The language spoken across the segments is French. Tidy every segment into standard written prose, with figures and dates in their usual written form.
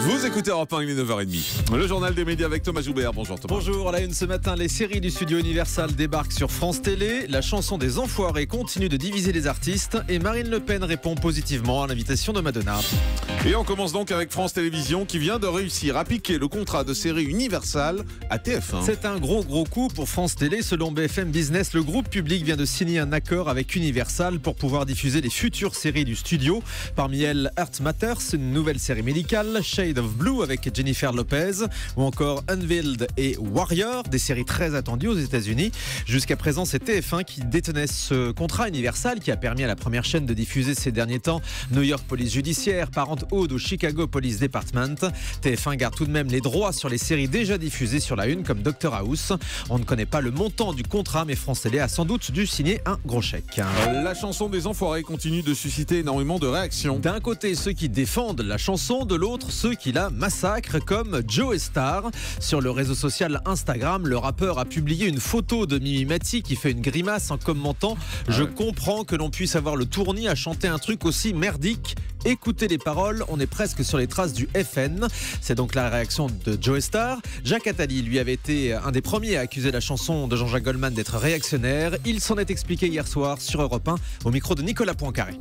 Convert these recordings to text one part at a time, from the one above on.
Vous écoutez Europe 1, il est 9h30. Le journal des médias avec Thomas Joubert. Bonjour Thomas. Bonjour, à la une ce matin, les séries du studio Universal débarquent sur France Télé. La chanson des Enfoirés continue de diviser les artistes et Marine Le Pen répond positivement à l'invitation de Madonna. Et on commence donc avec France Télévisions qui vient de réussir à piquer le contrat de série Universal à TF1. C'est un gros coup pour France Télé. Selon BFM Business, le groupe public vient de signer un accord avec Universal pour pouvoir diffuser les futures séries du studio. Parmi elles, Heart Matters, une nouvelle série médicale, Shade of Blue avec Jennifer Lopez ou encore Unveiled et Warrior, des séries très attendues aux États-Unis. Jusqu'à présent, c'est TF1 qui détenait ce contrat Universal qui a permis à la première chaîne de diffuser ces derniers temps New York Police Judiciaire, Parenthood ou Chicago Police Department. TF1 garde tout de même les droits sur les séries déjà diffusées sur la une comme Dr House. On ne connaît pas le montant du contrat, mais France Télé a sans doute dû signer un gros chèque. La chanson des Enfoirés continue de susciter énormément de réactions. D'un côté, ceux qui défendent la chanson, de l'autre, ceux qui la massacrent, comme Joe Star. Sur le réseau social Instagram, le rappeur a publié une photo de Mimi Mati qui fait une grimace en commentant « Je comprends que l'on puisse avoir le tournis à chanter un truc aussi merdique. Écoutez les paroles, on est presque sur les traces du FN ». C'est donc la réaction de Joe Star. Jacques Attali, lui, avait été un des premiers à accuser la chanson de Jean-Jacques Goldman d'être réactionnaire. Il s'en est expliqué hier soir sur Europe 1 au micro de Nicolas Poincaré.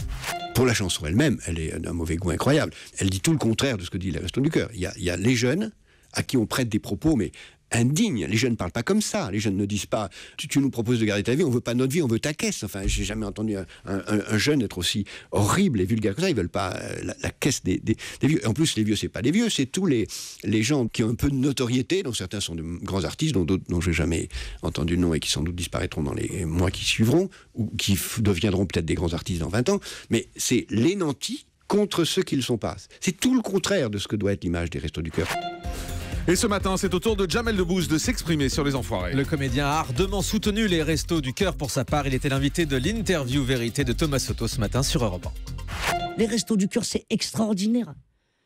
Pour la chanson elle-même, elle est d'un mauvais goût incroyable. Elle dit tout le contraire de ce que dit les Restos du Cœur. Il y a les jeunes à qui on prête des propos, mais indignes. Les jeunes ne parlent pas comme ça. Les jeunes ne disent pas tu nous proposes de garder ta vie, on veut pas notre vie, on veut ta caisse. Enfin, j'ai jamais entendu un jeune être aussi horrible et vulgaire que ça. Ils veulent pas la caisse des vieux. Et en plus, les vieux, c'est pas les vieux, c'est tous les gens qui ont un peu de notoriété, dont certains sont de grands artistes, dont d'autres dont j'ai jamais entendu le nom et qui sans doute disparaîtront dans les mois qui suivront, ou qui deviendront peut-être des grands artistes dans 20 ans. Mais c'est les nantis contre ceux qui ne le sont pas. C'est tout le contraire de ce que doit être l'image des Restos du Cœur. Et ce matin, c'est au tour de Jamel Debbouze de s'exprimer sur les Enfoirés. Le comédien a ardemment soutenu les Restos du Cœur. Pour sa part, il était l'invité de l'interview vérité de Thomas Soto ce matin sur Europe 1. Les Restos du Cœur, c'est extraordinaire.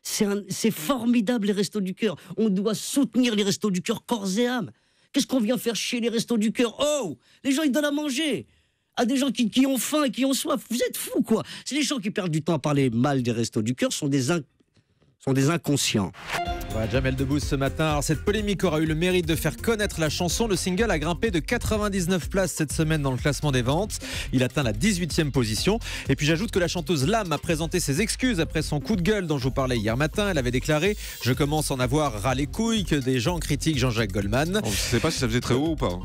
C'est formidable, les Restos du Cœur. On doit soutenir les Restos du Cœur corps et âme. Qu'est-ce qu'on vient faire chez les Restos du Cœur? Oh, les gens, ils donnent à manger à des gens qui ont faim et qui ont soif. Vous êtes fous, quoi. C'est les gens qui perdent du temps à parler mal des Restos du Cœur sont des inconscients. Voilà, Jamel Debbouze ce matin. Alors, cette polémique aura eu le mérite de faire connaître la chanson. Le single a grimpé de 99 places cette semaine dans le classement des ventes. Il atteint la 18e position. Et puis j'ajoute que la chanteuse Lam a présenté ses excuses après son coup de gueule dont je vous parlais hier matin. Elle avait déclaré « Je commence à en avoir ras les couilles que des gens critiquent Jean-Jacques Goldman ». On ne sait pas si ça faisait très haut ou pas.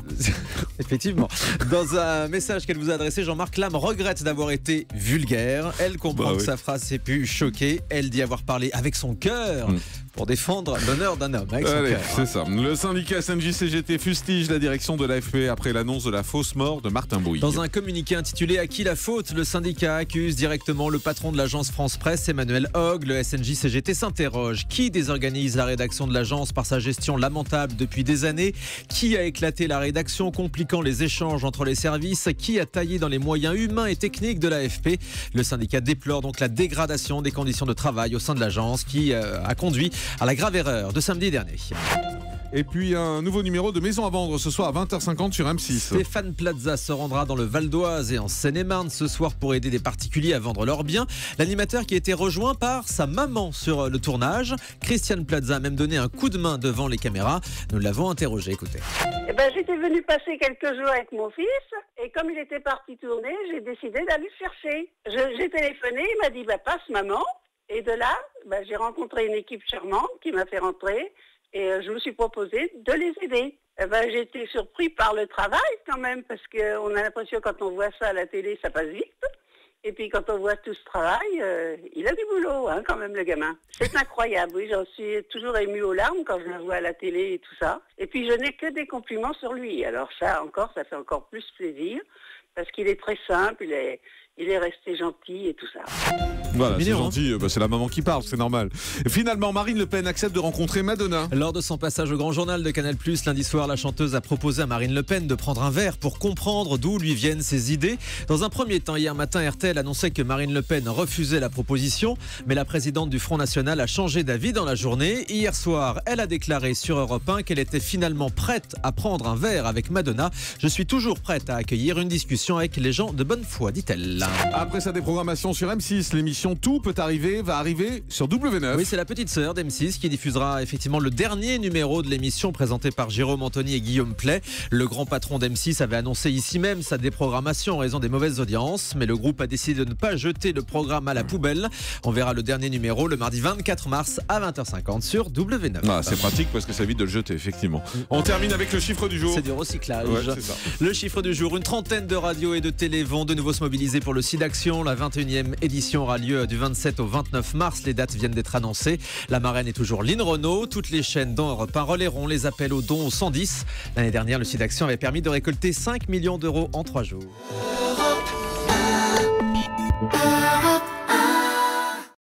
Effectivement. Dans un message qu'elle vous a adressé, Jean-Marc Lam regrette d'avoir été vulgaire. Elle comprend que sa phrase s'est pu choquer. Elle dit avoir parlé avec son cœur. Pour défendre l'honneur d'un homme. Allez, c'est ça. Le syndicat SNJ-CGT fustige la direction de l'AFP après l'annonce de la fausse mort de Martin Bouygues. Dans un communiqué intitulé « À qui la faute ?», le syndicat accuse directement le patron de l'agence France Presse, Emmanuel Hogg. Le SNJ-CGT s'interroge. Qui désorganise la rédaction de l'agence par sa gestion lamentable depuis des années? Qui a éclaté la rédaction, compliquant les échanges entre les services? Qui a taillé dans les moyens humains et techniques de l'AFP? Le syndicat déplore donc la dégradation des conditions de travail au sein de l'agence qui a conduit à la grave erreur de samedi dernier. Et puis un nouveau numéro de Maison à vendre ce soir à 20h50 sur M6. Stéphane Plaza se rendra dans le Val d'Oise et en Seine-et-Marne ce soir pour aider des particuliers à vendre leurs biens. L'animateur qui a été rejoint par sa maman sur le tournage. Christiane Plaza a même donné un coup de main devant les caméras. Nous l'avons interrogé, écoutez. J'étais venue passer quelques jours avec mon fils et comme il était parti tourner, j'ai décidé d'aller le chercher. J'ai téléphoné, il m'a dit passe maman. Et de là, j'ai rencontré une équipe charmante qui m'a fait rentrer et je me suis proposé de les aider. J'ai été surpris par le travail quand même parce qu'on a l'impression quand on voit ça à la télé, ça passe vite. Et puis quand on voit tout ce travail, il a du boulot quand même le gamin. C'est incroyable, oui, j'en suis toujours émue aux larmes quand je le vois à la télé et tout ça. Et puis je n'ai que des compliments sur lui. Alors ça fait encore plus plaisir parce qu'il est très simple, il est resté gentil et tout ça. Voilà, c'est gentil, c'est la maman qui parle, c'est normal. Et finalement, Marine Le Pen accepte de rencontrer Madonna. Lors de son passage au Grand Journal de Canal+, lundi soir, la chanteuse a proposé à Marine Le Pen de prendre un verre pour comprendre d'où lui viennent ses idées. Dans un premier temps, hier matin, RTL annonçait que Marine Le Pen refusait la proposition, mais la présidente du Front National a changé d'avis dans la journée. Hier soir, elle a déclaré sur Europe 1 qu'elle était finalement prête à prendre un verre avec Madonna. Je suis toujours prête à accueillir une discussion avec les gens de bonne foi, dit-elle. Après sa déprogrammation sur M6, l'émission Tout peut arriver va arriver sur W9. Oui, c'est la petite sœur d'M6 qui diffusera effectivement le dernier numéro de l'émission présenté par Jérôme Anthony et Guillaume Play. Le grand patron d'M6 avait annoncé ici même sa déprogrammation en raison des mauvaises audiences, mais le groupe a décidé de ne pas jeter le programme à la poubelle. On verra le dernier numéro le mardi 24 mars à 20h50 sur W9. Ah, c'est pratique parce que ça évite de le jeter, effectivement. On termine avec le chiffre du jour. C'est du recyclage. Ouais, c'est ça. Le chiffre du jour, une trentaine de radios et de télé vont de nouveau se mobiliser pour le SIDAction. La 21e édition aura lieu du 27 au 29 mars. Les dates viennent d'être annoncées. La marraine est toujours Lynn Renaud. Toutes les chaînes d'Europe 1 relayeront les appels aux dons au 110. L'année dernière, le SIDAction avait permis de récolter 5 millions d'euros en 3 jours.